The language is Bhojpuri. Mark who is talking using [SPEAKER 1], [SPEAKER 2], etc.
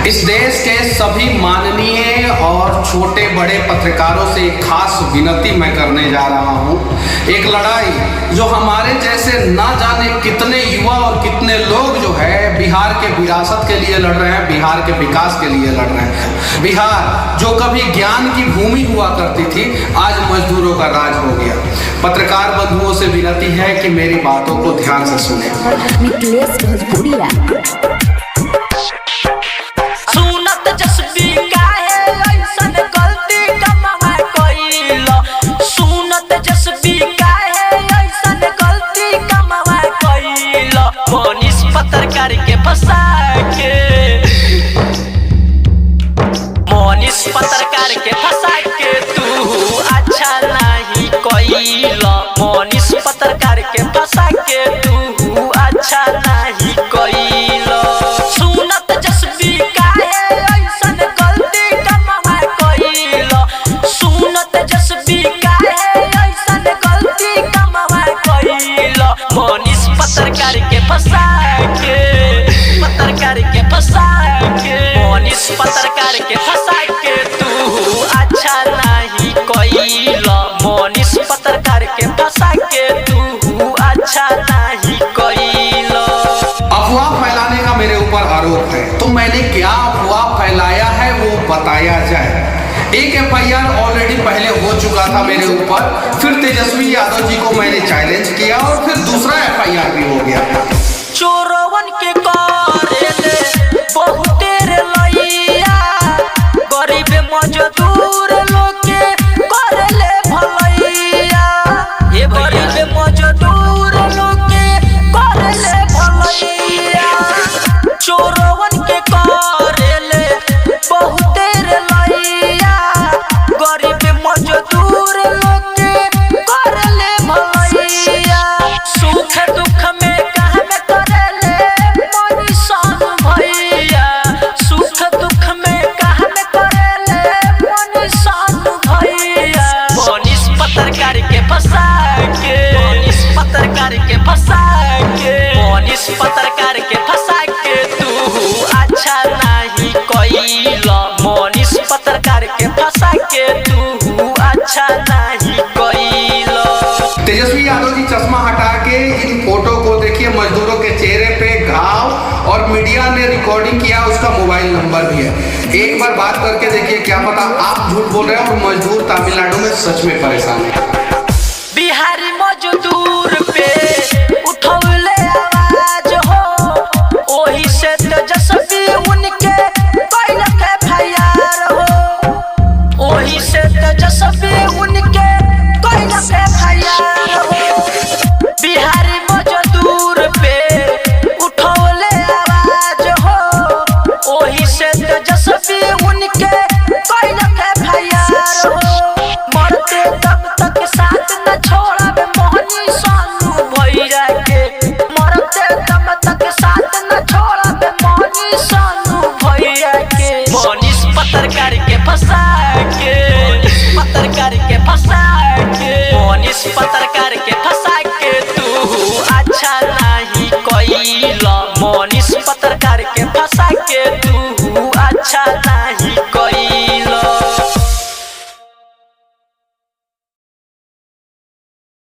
[SPEAKER 1] इस देश के सभी माननीय और छोटे बड़े पत्रकारों से एक खास विनती मैं करने जा रहा हूं। एक लड़ाई जो हमारे जैसे ना जाने कितने युवा और कितने लोग जो है बिहार के विरासत के लिए लड़ रहे हैं, बिहार के विकास के लिए लड़ रहे हैं। बिहार जो कभी ज्ञान की भूमि हुआ करती थी, आज मजदूरों का राज हो गया। पत्रकार बंधुओं से विनती है कि मेरी बातों को ध्यान से सुने।
[SPEAKER 2] पत्रकार के फंसा के मोनिस पत्रकार के फंसा के तू अच्छा नहीं कइला। मोनिस पत्रकार के फंसा के तू अच्छा नहीं कइला। सुनत जसबी काहे ऐसन गलती कमावा कइला। सुनत जसबी काहे ऐसन गलती कमावा कइला। मोनिस पत्रकार के फंसा पत्रकार के फंसा के मोनिस पत्रकार के फंसा के तू अच्छा नहीं कइला। मोनिस पत्रकार के फंसा के तू अच्छा नहीं कइला।
[SPEAKER 1] अफवाह फैलाने का मेरे ऊपर आरोप है, तो मैंने क्या अफवाह फैलाया है वो बताया जाए। एक एफआईआर ऑलरेडी पहले हो चुका था मेरे ऊपर, फिर तेजस्वी यादव जी को मैंने चैलेंज किया और फिर दूसरा एफआईआर भी हो गया।
[SPEAKER 2] चोरवन के करेले बहुते रे लइया, गरीब मजदूर लोग के करेले भलैया। ये गरीब मजदूर लोग के करेले भलैया। चोरवन के करेले बहुते रे लइया, गरीब मजदूर लोग के करेले भलैया। सुख दुख में पत्रकार के फंसा के तू अच्छा नहीं कइला। मोनिस पत्रकार के फंसा के तू अच्छा नहीं कइला।
[SPEAKER 1] तेजस्वी यादव जी चश्मा हटा के इन फोटो को देखिए, मजदूरों के चेहरे पे घाव और मीडिया ने रिकॉर्डिंग किया, उसका मोबाइल नंबर भी है। एक बार बात करके देखिए, क्या पता आप झूठ बोल रहे हैं और मजदूर तमिलनाडु में सच में परेशान है।
[SPEAKER 2] बिहारी मजदूर पे उठौले आवाज हो, ओही से तेजस्वी उनके कोई के फैयार हो। ओही से तेजस्वी उनके कोई के फैयार हो। बिहारी मजदूर पे उठौले आवाज हो, ओही से तेजस्वी उनके कोई के फैयार हो। मरते तब तक साथ न छोड़ावे मोहनी सानू भैया के। मरते तब तक साथ न छोड़ावे मोहनी सानू भैया के। मोनिस पत्रकार के फंसा के पत्रकार के फंसा के मोनिस पत्रकार के फंसा के तू अच्छा नहीं कइला। मोनिस पत्रकार के फंसा के तू अच्छा नहीं